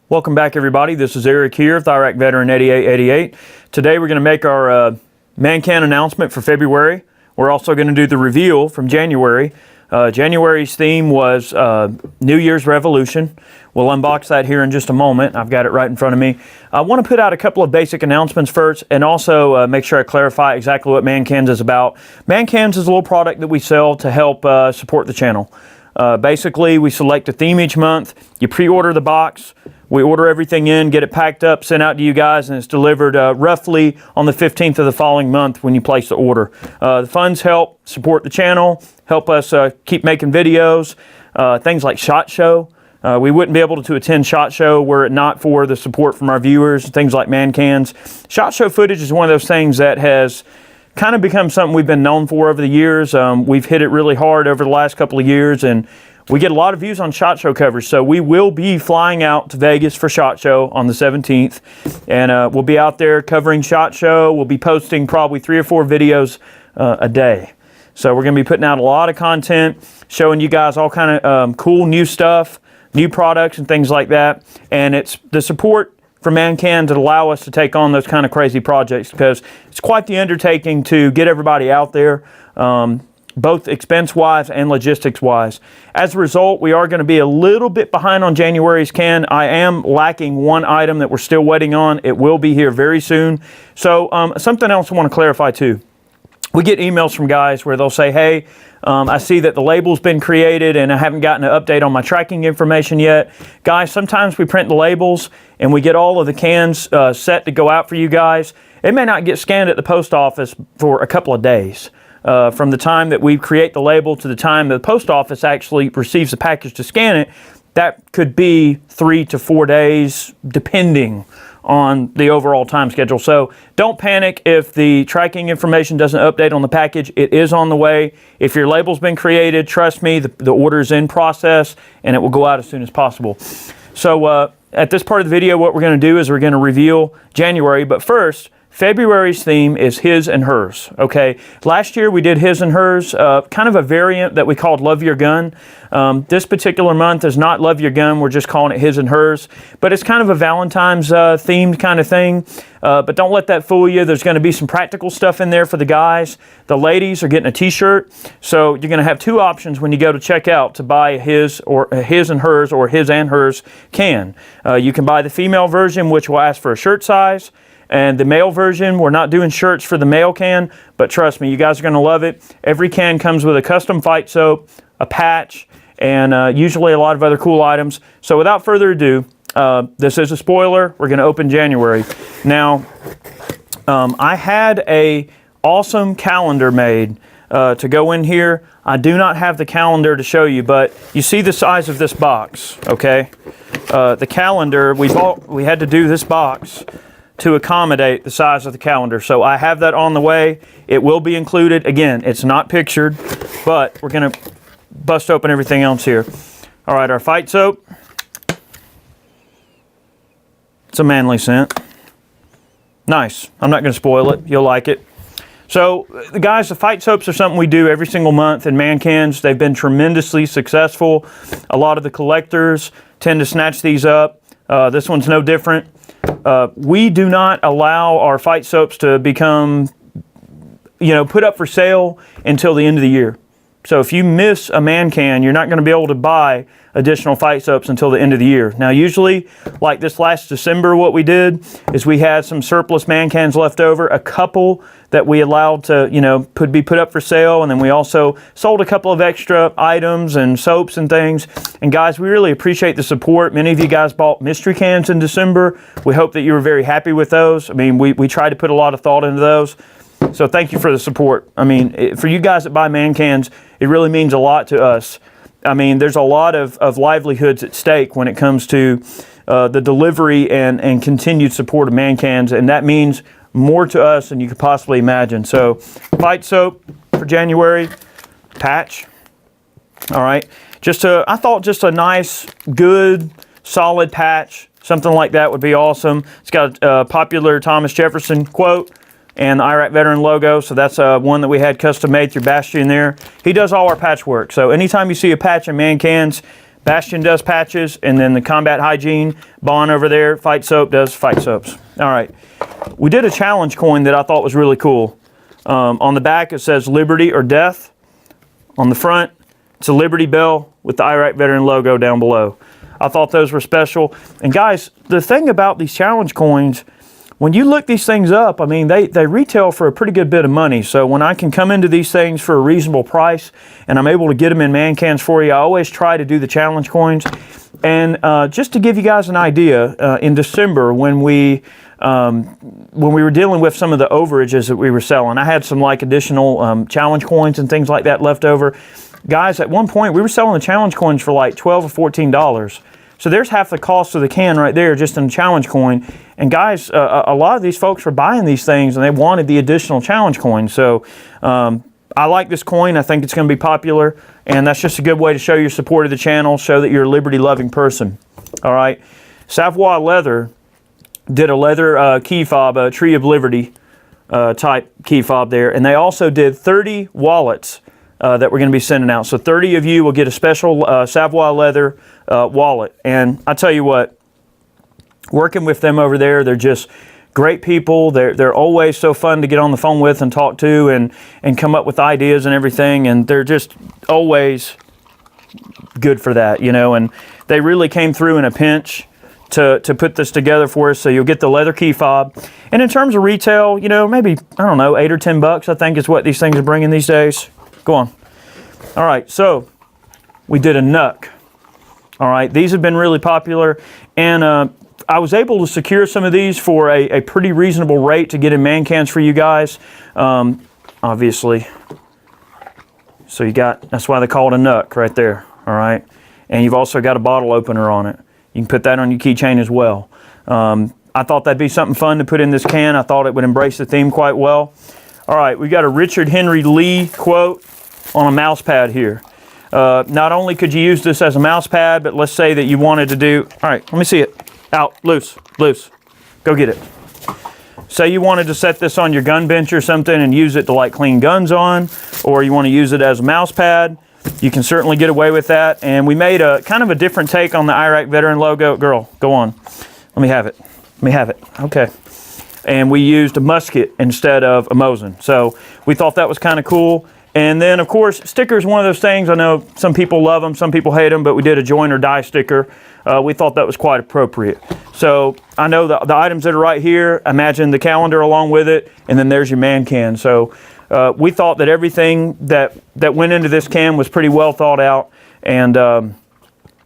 Welcome back, everybody. This is Eric here, Iraq Veteran 8888. Today we're going to make our Man Can announcement for February. We're also going to do the reveal from January. January's theme was New Year's Revolution. We'll unbox that here in just a moment. I've got it right in front of me. I want to put out a couple of basic announcements first and also make sure I clarify exactly what Man Cans is about. Man Cans is a little product that we sell to help support the channel. Basically, we select a theme each month. You pre-order the box. We order everything in, get it packed up, sent out to you guys, and it's delivered roughly on the 15th of the following month when you place the order. The funds help support the channel, help us keep making videos, things like SHOT Show. We wouldn't be able to attend SHOT Show were it not for the support from our viewers, things like Man Cans. SHOT Show footage is one of those things that has kind of become something we've been known for over the years. We've hit it really hard over the last couple of years, and we get a lot of views on SHOT Show coverage. So we will be flying out to Vegas for SHOT Show on the 17th, and we'll be out there covering SHOT Show. We'll be posting probably 3 or 4 videos a day. So we're going to be putting out a lot of content, showing you guys all kind of cool new stuff, new products and things like that. And it's the support for Man Can to allow us to take on those kind of crazy projects, because it's quite the undertaking to get everybody out there, both expense-wise and logistics-wise. As a result, we are going to be a little bit behind on January's can. I am lacking one item that we're still waiting on. It will be here very soon. So something else I want to clarify too. We get emails from guys where they'll say, hey, I see that the label's been created and I haven't gotten an update on my tracking information yet. Guys, sometimes we print the labels and we get all of the cans set to go out for you guys. It may not get scanned at the post office for a couple of days. From the time that we create the label to the time the post office actually receives the package to scan it, that could be 3 to 4 days, depending on the overall time schedule. So don't panic if the tracking information doesn't update on the package. It is on the way. If your label's been created, trust me, the order is in process and it will go out as soon as possible. So at this part of the video, what we're going to do is we're going to reveal January, but first, February's theme is his and hers, okay? Last year we did his and hers, kind of a variant that we called Love Your Gun. This particular month is not Love Your Gun, we're just calling it his and hers, but it's kind of a Valentine's themed kind of thing. But don't let that fool you. There's going to be some practical stuff in there for the guys. The ladies are getting a t-shirt, so you're going to have 2 options when you go to check out to buy his and hers or his and hers can. You can buy the female version, which will ask for a shirt size. And the male version, we're not doing shirts for the male can, but trust me, you guys are going to love it. Every can comes with a custom fight soap, a patch, and usually a lot of other cool items. So without further ado, this is a spoiler. We're going to open January. Now, I had a awesome calendar made to go in here. I do not have the calendar to show you, but you see the size of this box, okay? The calendar, we had to do this box to accommodate the size of the calendar. So I have that on the way. It will be included. Again, it's not pictured, but we're gonna bust open everything else here. All right, our fight soap. It's a manly scent. Nice. I'm not gonna spoil it. You'll like it. So guys, the fight soaps are something we do every single month in Man Cans. They've been tremendously successful. A lot of the collectors tend to snatch these up. This one's no different. We do not allow our fight soaps to become, put up for sale until the end of the year. So if you miss a Man Can, you're not going to be able to buy additional fight soaps until the end of the year. Now, usually, like this last December, what we did is we had some surplus Man Cans left over, a couple that we allowed to, be put up for sale, and then we also sold a couple of extra items and soaps and things. And guys, we really appreciate the support. Many of you guys bought mystery cans in December. We hope that you were very happy with those. I mean, we tried to put a lot of thought into those. So thank you for the support. I mean, for you guys that buy Man Cans, it really means a lot to us. I mean, there's a lot of livelihoods at stake when it comes to the delivery and continued support of Man Cans, and that means more to us than you could possibly imagine. So, fight soap for January, patch. All right, I thought just a nice, good, solid patch, something like that would be awesome. It's got a popular Thomas Jefferson quote and the Iraq Veteran logo, so that's one that we had custom made through Bastion there. He does all our patch work, so anytime you see a patch in Man Cans, Bastion does patches, and then the Combat Hygiene, Bond over there, Fight Soap does Fight Soaps. All right, we did a challenge coin that I thought was really cool. On the back it says Liberty or Death. On the front, it's a Liberty Bell with the Iraq Veteran logo down below. I thought those were special. And guys, the thing about these challenge coins, when you look these things up, I mean, they retail for a pretty good bit of money. So when I can come into these things for a reasonable price and I'm able to get them in man cans for you, I always try to do the challenge coins. And just to give you guys an idea, in December when we were dealing with some of the overages that we were selling, I had some like additional challenge coins and things like that left over. Guys, at one point we were selling the challenge coins for like $12 or $14. So there's half the cost of the can right there just in a challenge coin. And guys, a lot of these folks were buying these things and they wanted the additional challenge coin. So I like this coin. I think it's going to be popular. And that's just a good way to show your support of the channel, show that you're a liberty-loving person. All right. Savoy Leather did a leather key fob, a Tree of Liberty type key fob there. And they also did 30 wallets that we're going to be sending out. So 30 of you will get a special Savoy Leather wallet. And I tell you what, working with them over there, they're just great people. They're always so fun to get on the phone with and talk to and come up with ideas and everything. And they're just always good for that, you know. And they really came through in a pinch to put this together for us. So you'll get the leather key fob. And in terms of retail, you know, maybe, I don't know, $8 or $10, I think is what these things are bringing these days. Go on. All right, so we did a NUC. All right, these have been really popular, and I was able to secure some of these for a pretty reasonable rate to get in man cans for you guys, obviously. So you got, that's why they call it a NUC right there, all right? And you've also got a bottle opener on it. You can put that on your keychain as well. I thought that'd be something fun to put in this can. I thought it would embrace the theme quite well. All right, we got a Richard Henry Lee quote on a mouse pad here. Not only could you use this as a mouse pad, but let's say that you wanted to do, all right, let me see it. Out, loose, go get it. Say you wanted to set this on your gun bench or something and use it to like clean guns on, or you want to use it as a mouse pad, you can certainly get away with that. And we made a kind of a different take on the Iraq Veteran logo. Girl, go on. Let me have it. Okay. And we used a musket instead of a Mosin. So we thought that was kind of cool. And then, of course, stickers, one of those things. I know some people love them, some people hate them, but we did a join or die sticker. We thought that was quite appropriate. So I know the items that are right here, imagine the calendar along with it, and then there's your man can. So we thought that everything that went into this can was pretty well thought out, and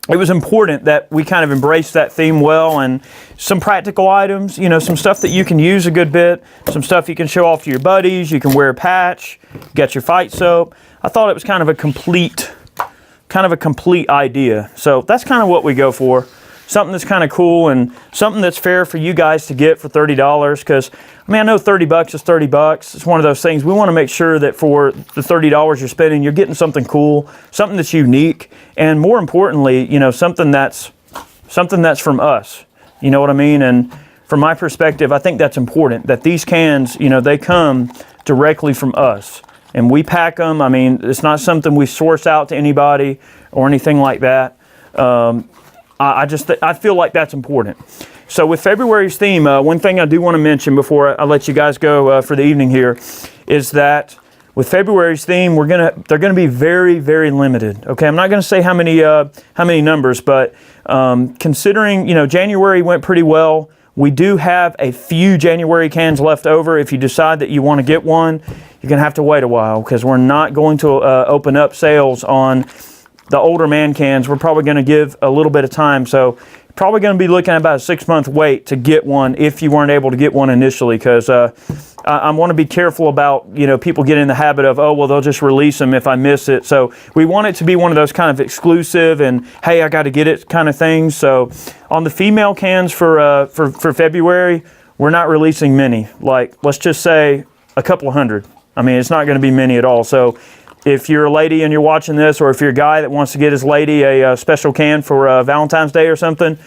it was important that we kind of embrace that theme well, and some practical items, you know, some stuff that you can use a good bit, some stuff you can show off to your buddies, you can wear a patch, you got your Fight Soap. I thought it was kind of a complete idea. So that's kind of what we go for. Something that's kind of cool and something that's fair for you guys to get for $30, because I mean, I know $30 is $30. It's one of those things. We want to make sure that for the $30 you're spending, you're getting something cool, something that's unique, and more importantly, you know, something that's from us. You know what I mean? And from my perspective, I think that's important, that these cans, you know, they come directly from us. And we pack them. I mean, it's not something we source out to anybody or anything like that. I feel like that's important. So with February's theme, one thing I do want to mention before I let you guys go for the evening here is that with February's theme, they're gonna be very, very limited. Okay, I'm not gonna say how many numbers, but considering, you know, January went pretty well, we do have a few January cans left over. If you decide that you want to get one, you're gonna have to wait a while, because we're not going to open up sales on the older man cans. We're probably going to give a little bit of time, so probably going to be looking at about a 6-month wait to get one if you weren't able to get one initially, because I want to be careful about, you know, people getting in the habit of, oh, well, they'll just release them if I miss it. So we want it to be one of those kind of exclusive and, hey, I got to get it kind of things. So on the female cans for February, we're not releasing many. Like, let's just say a couple of hundred. I mean, it's not going to be many at all. So if you're a lady and you're watching this, or if you're a guy that wants to get his lady a special can for Valentine's Day or something,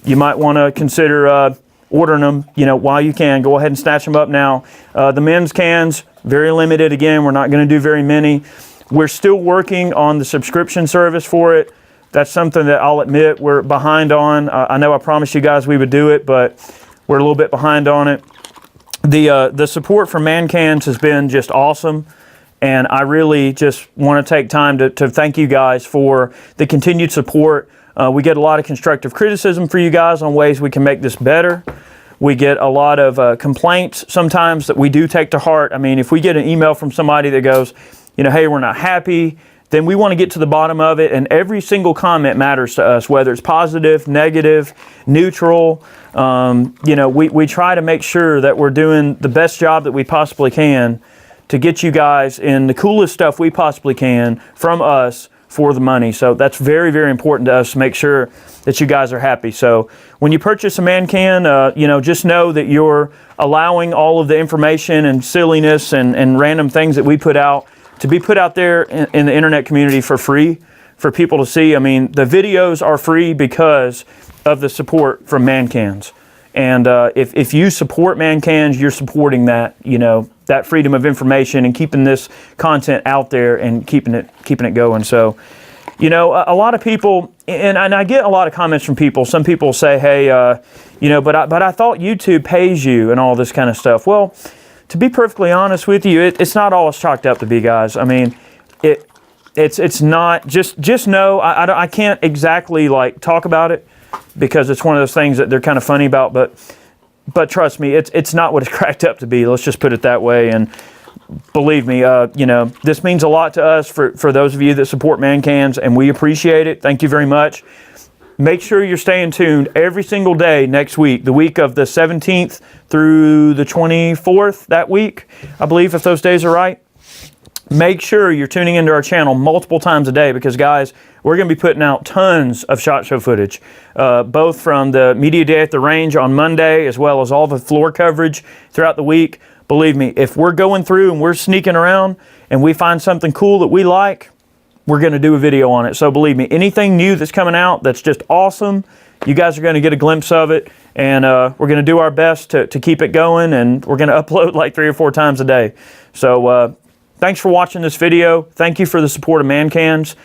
you might want to consider ordering them, you know, while you can. Go ahead and snatch them up now. The men's cans, very limited. Again, we're not going to do very many. We're still working on the subscription service for it. That's something that I'll admit we're behind on. I know I promised you guys we would do it, but we're a little bit behind on it. The support from Man Cans has been just awesome, and I really just want to take time to thank you guys for the continued support. We get a lot of constructive criticism for you guys on ways we can make this better. We get a lot of complaints sometimes that we do take to heart. I mean, if we get an email from somebody that goes, you know, hey, we're not happy, then we want to get to the bottom of it, and every single comment matters to us, whether it's positive, negative, neutral. You know, we try to make sure that we're doing the best job that we possibly can to get you guys in the coolest stuff we possibly can from us for the money. So that's very, very important to us to make sure that you guys are happy. So when you purchase a Man Can, you know, just know that you're allowing all of the information and silliness and random things that we put out to be put out there in the internet community for free for people to see. I mean, the videos are free because of the support from Man Cans. And if you support Man Cans, you're supporting that, you know, that freedom of information and keeping this content out there and keeping it going. So, you know, a lot of people, and I get a lot of comments from people. Some people say, hey, you know, but I thought YouTube pays you and all this kind of stuff. Well, to be perfectly honest with you, it's not all it's chalked up to be, guys. I mean, it's not. Just know I can't exactly like talk about it because it's one of those things that they're kind of funny about. But trust me, it's not what it's cracked up to be. Let's just put it that way. And believe me, you know, this means a lot to us for those of you that support Man Cans, and we appreciate it. Thank you very much. Make sure you're staying tuned every single day next week, the week of the 17th through the 24th that week, I believe, if those days are right. Make sure you're tuning into our channel multiple times a day because, guys, we're going to be putting out tons of SHOT Show footage, both from the media day at the range on Monday as well as all the floor coverage throughout the week. Believe me, if we're going through and we're sneaking around and we find something cool that we like, we're going to do a video on it. So believe me, anything new that's coming out that's just awesome, you guys are going to get a glimpse of it, and we're going to do our best to keep it going, and we're going to upload like 3 or 4 times a day. So thanks for watching this video. Thank you for the support of Man Cans.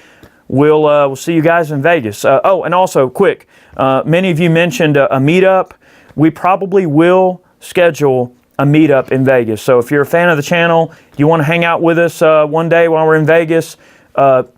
We'll see you guys in Vegas. Oh, and also, quick, many of you mentioned a meetup. We probably will schedule a meetup in Vegas. So if you're a fan of the channel, you want to hang out with us one day while we're in Vegas,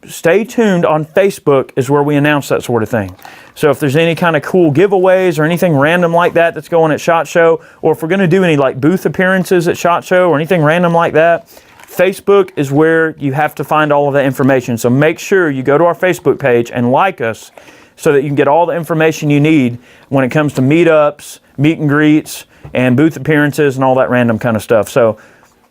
stay tuned. On Facebook is where we announce that sort of thing. So if there's any kind of cool giveaways or anything random like that that's going at SHOT Show, or if we're going to do any like booth appearances at SHOT Show or anything random like that, Facebook is where you have to find all of that information. So make sure you go to our Facebook page and like us so that you can get all the information you need when it comes to meetups, meet and greets, and booth appearances and all that random kind of stuff. So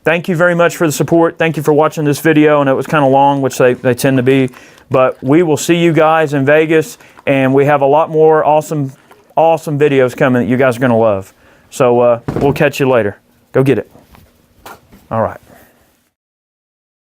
thank you very much for the support. Thank you for watching this video. And it was kind of long, which they tend to be. But we will see you guys in Vegas. And we have a lot more awesome videos coming that you guys are going to love. So we'll catch you later. Go get it. All right.